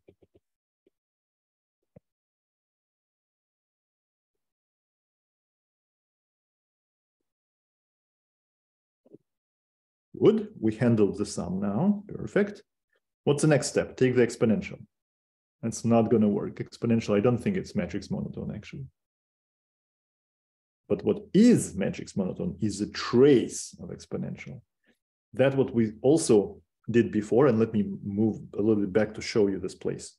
Good, we handled the sum now, perfect. What's the next step? Take the exponential. That's not going to work. Exponential, I don't think it's matrix monotone actually. But what is matrix monotone is a trace of exponential. That's what we also did before, and let me move a little bit back to show you this place.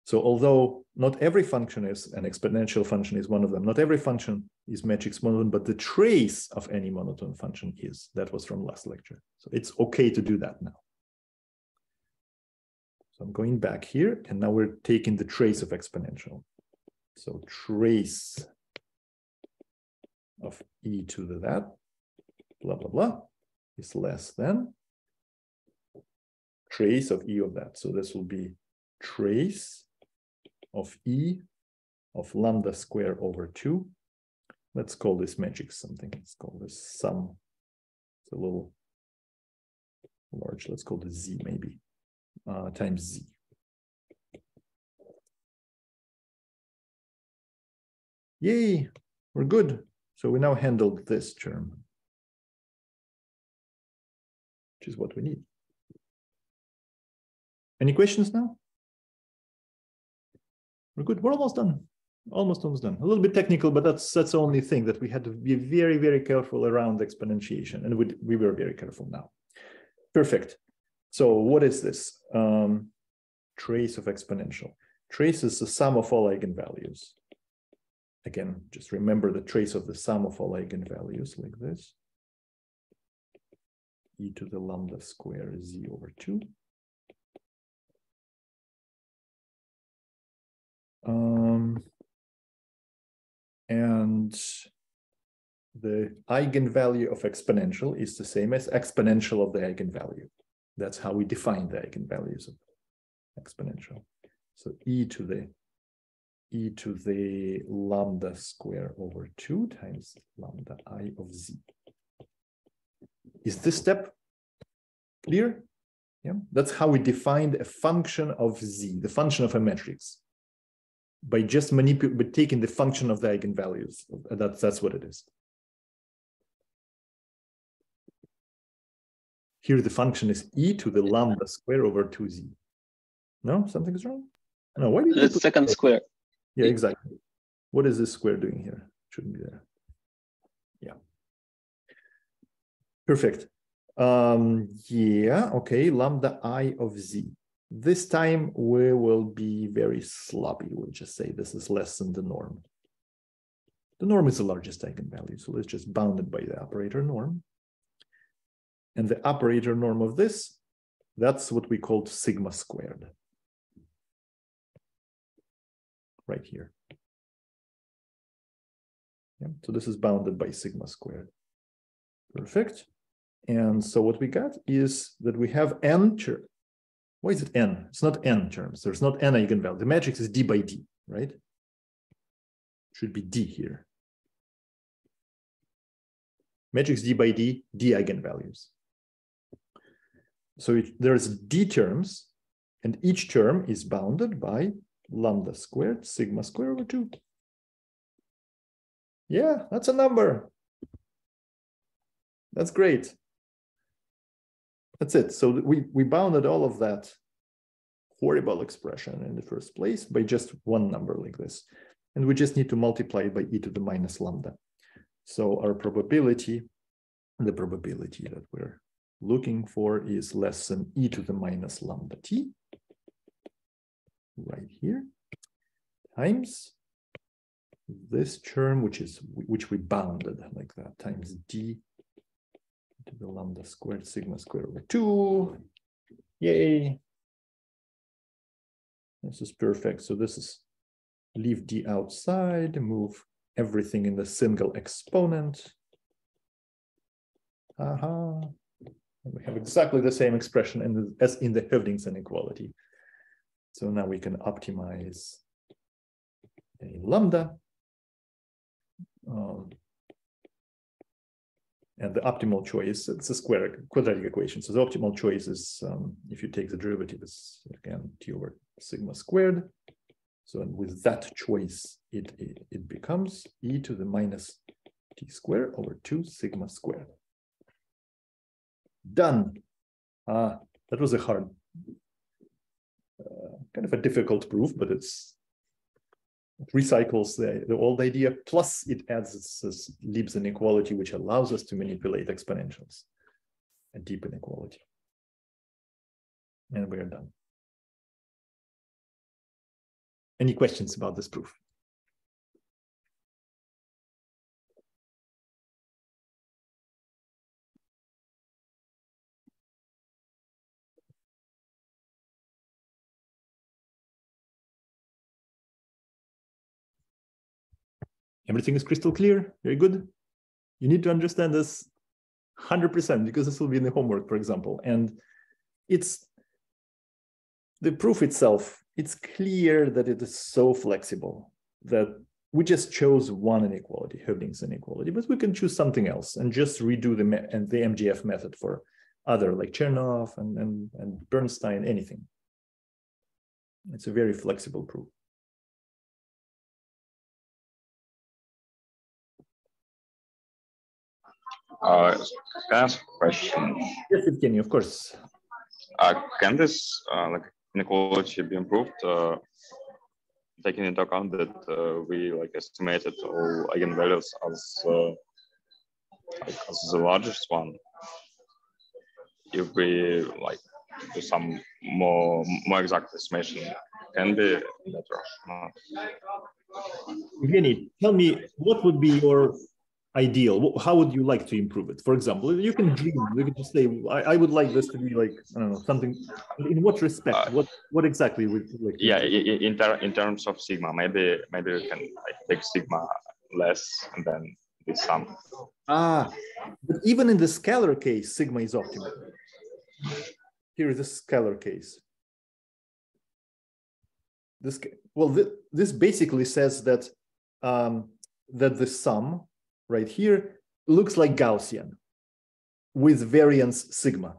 So although not every function is an exponential function is one of them, not every function is matrix monotone, but the trace of any monotone function is. That was from last lecture. So it's okay to do that now. So I'm going back here, and now we're taking the trace of exponential. So trace of e to the that, blah, blah, blah, is less than trace of e of that. So this will be trace of e of lambda square over 2. Let's call this matrix something. Let's call this sum. It's a little large. Let's call this z maybe, times z. Yay, we're good. So we now handled this term, which is what we need. Any questions now? We're good. We're almost done. Almost done. A little bit technical, but that's the only thing that we had to be very, very careful around exponentiation, and we were very careful now. Perfect. So what is this? Trace of exponential. Trace is the sum of all eigenvalues. Again, just remember the trace of the sum of all eigenvalues like this. E to the lambda square z over 2. And the eigenvalue of exponential is the same as exponential of the eigenvalue. That's how we define the eigenvalues. exponential. So e to the lambda square over 2 times lambda I of z. Is this step clear? Yeah, that's how we defined a function of z, the function of a matrix, by just taking the function of the eigenvalues. That's what it is. Here the function is e to the lambda square over 2z. No, something is wrong? No, why did you The put second square. Yeah, exactly. What is this square doing here? Shouldn't be there. Yeah. Perfect. Yeah, okay, lambda I of z. This time we will be very sloppy. We'll just say this is less than the norm. The norm is the largest eigenvalue, so let's just bound it by the operator norm. And the operator norm of this, that's what we called sigma squared. Right here. Yeah, so this is bounded by sigma squared. Perfect. And so what we got is that we have n terms. Why is it n? It's not n terms. There's not n eigenvalue. The matrix is d by d, right? Should be d here. Matrix d by d, d eigenvalues. So there's d terms, and each term is bounded by lambda squared sigma squared over 2. Yeah, that's a number. That's great. That's it. So we bounded all of that horrible expression in the first place by just one number like this. And we just need to multiply it by e to the minus lambda. So our probability, the probability that we're looking for is less than e to the minus lambda t, right here, times this term, which we bounded like that, times d to the lambda squared sigma squared over 2. Yay. This is perfect. So this is leave d outside, move everything in the single exponent. Aha. And we have exactly the same expression as in the Hoeffding's inequality. So now we can optimize a lambda. And the optimal choice, it's a quadratic equation. So the optimal choice is if you take the derivative, is again t over sigma squared. So with that choice, it becomes e to the minus t squared over 2 sigma squared. Done. That was a hard, kind of a difficult proof, but it recycles the old idea, plus it adds this Lieb's inequality, which allows us to manipulate exponentials, a deep inequality. And we are done. Any questions about this proof? Everything is crystal clear. Very good. You need to understand this 100% because this will be in the homework, for example. And it's the proof itself. It's clear that it is so flexible that we just chose one inequality, Hoeffding's inequality, but we can choose something else and just redo the MGF method for other, like Chernoff and Bernstein, anything. It's a very flexible proof. Can I ask a question? Yes, Evgeny, of course. Can this inequality be improved, taking into account that we estimated all eigenvalues as the largest one? If we do some more exact estimation, can be better. Evgeny, tell me, what would be your ideal? How would you like to improve it? For example, you can dream. You can just say, "I would like this to be like, I don't know, something." In what respect? What exactly would you like? Yeah, in terms of sigma, maybe we can take sigma less and then this sum. But even in the scalar case, sigma is optimal. Here is the scalar case. this basically says that that the sum right here looks like Gaussian with variance sigma,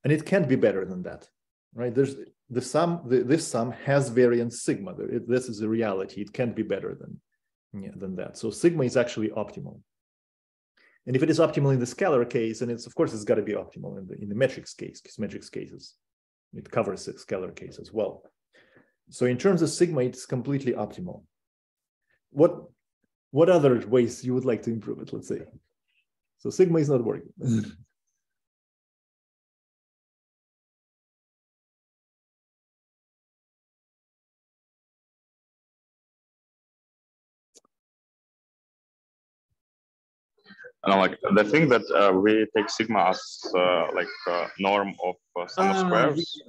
and it can't be better than that, right? There's the sum. This sum has variance sigma. This is a reality. It can't be better than that. So sigma is actually optimal. And if it is optimal in the scalar case, and of course it's got to be optimal in the matrix case, because matrix cases, it covers the scalar case as well. So in terms of sigma, it's completely optimal. What other ways you would like to improve it, let's say? So sigma is not working. And like the thing that we take sigma as like norm of sum of squares.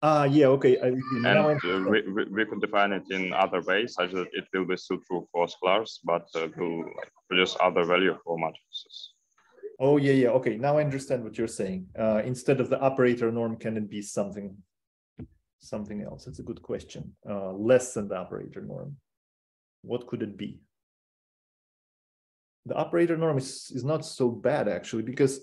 Yeah, okay. And we could define it in other ways, such that it will be still true for scalars, but will like produce other value for matrices. Oh, yeah. Okay, now I understand what you're saying. Instead of the operator norm, can it be something else? It's a good question. Less than the operator norm. What could it be? The operator norm is not so bad, actually, because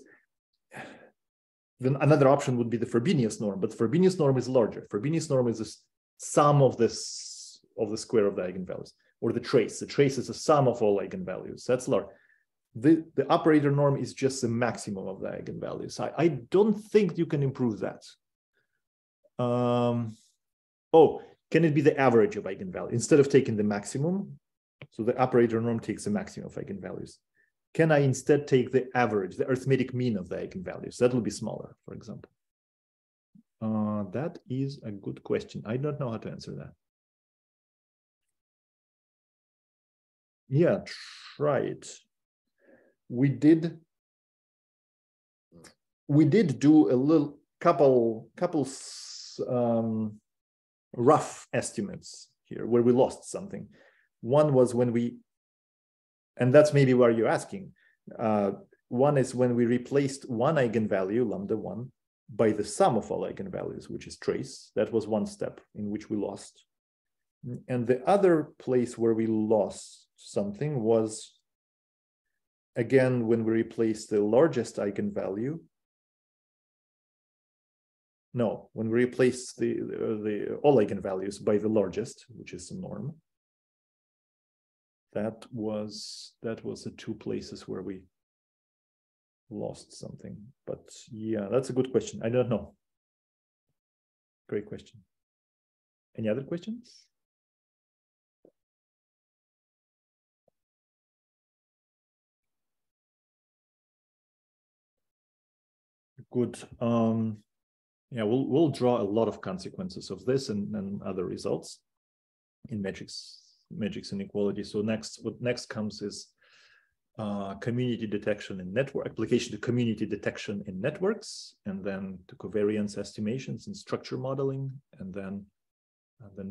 then another option would be the Frobenius norm, but Frobenius norm is larger. Frobenius norm is the sum of the square of the eigenvalues, or the trace. The trace is the sum of all eigenvalues. That's large. The operator norm is just the maximum of the eigenvalues. I don't think you can improve that. Oh, can it be the average of eigenvalues instead of taking the maximum? So the operator norm takes the maximum of eigenvalues. Can I instead take the average, the arithmetic mean of the eigenvalues? That will be smaller, for example. That is a good question. I don't know how to answer that. Yeah, try it. We did do a little couple rough estimates here where we lost something. One was when we, and that's maybe where you're asking. One is when we replaced one eigenvalue, lambda 1, by the sum of all eigenvalues, which is trace. That was one step in which we lost. And the other place where we lost something was, again, when we replaced the largest eigenvalue. No, when we replaced the all eigenvalues by the largest, which is the norm. That was the two places where we lost something. But yeah, that's a good question. I don't know. Great question. Any other questions? Good. Yeah, we'll draw a lot of consequences of this and other results in matrix inequality. So what next comes is community detection in network application to community detection in networks, and then to covariance estimations and structure modeling, and then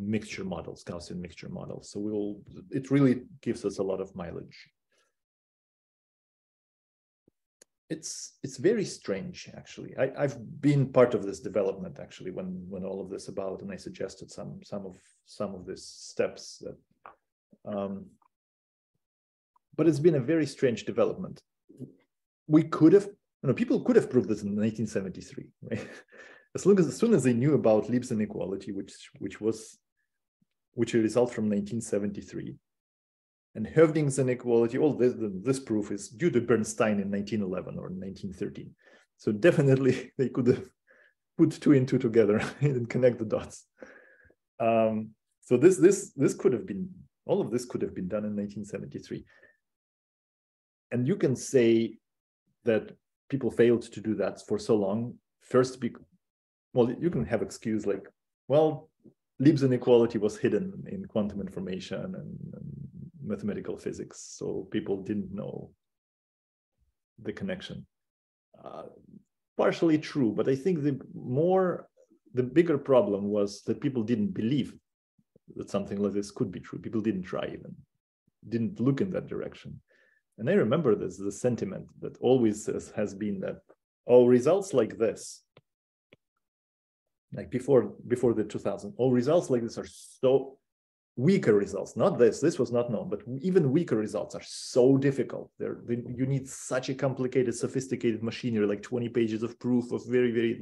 mixture models, Gaussian mixture models. So it really gives us a lot of mileage. It's very strange, actually. I've been part of this development, actually, when all of this about, and I suggested some of these steps that but it's been a very strange development. We could have, people could have proved this in 1973, right? As soon as they knew about Lieb's inequality, which a result from 1973, and Hoeffding's inequality, all this proof is due to Bernstein in 1911 or 1913. So definitely they could have put 2 and 2 together and connect the dots. So this could have been, all of this could have been done in 1973. And you can say that people failed to do that for so long. First, well, you can have excuse like, well, Lieb's inequality was hidden in quantum information and mathematical physics, so people didn't know the connection. Partially true, but I think the bigger problem was that people didn't believe that something like this could be true. People didn't try, even didn't look in that direction. And I remember the sentiment that always has been that, oh, results like this, like before the 2000, all results like this are so weaker results. Not this was not known, but even weaker results are so difficult. You need such a complicated, sophisticated machinery, like 20 pages of proof of very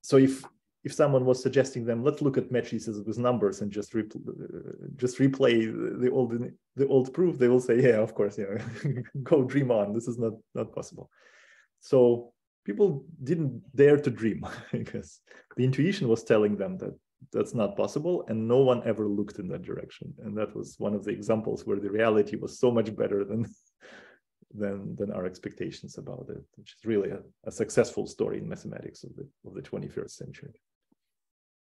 so if someone was suggesting them, let's look at matrices with numbers and just replay the old proof, they will say, yeah, of course, yeah, go dream on. This is not possible. So people didn't dare to dream because the intuition was telling them that that's not possible, and no one ever looked in that direction. And that was one of the examples where the reality was so much better than our expectations about it, which is really a successful story in mathematics of the 21st century.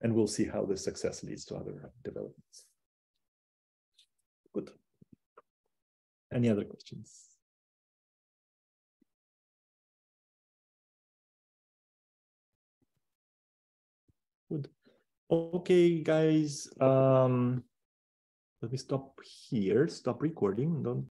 And we'll see how this success leads to other developments. Good. Any other questions? Good. Okay, guys. Let me stop here. Stop recording. Don't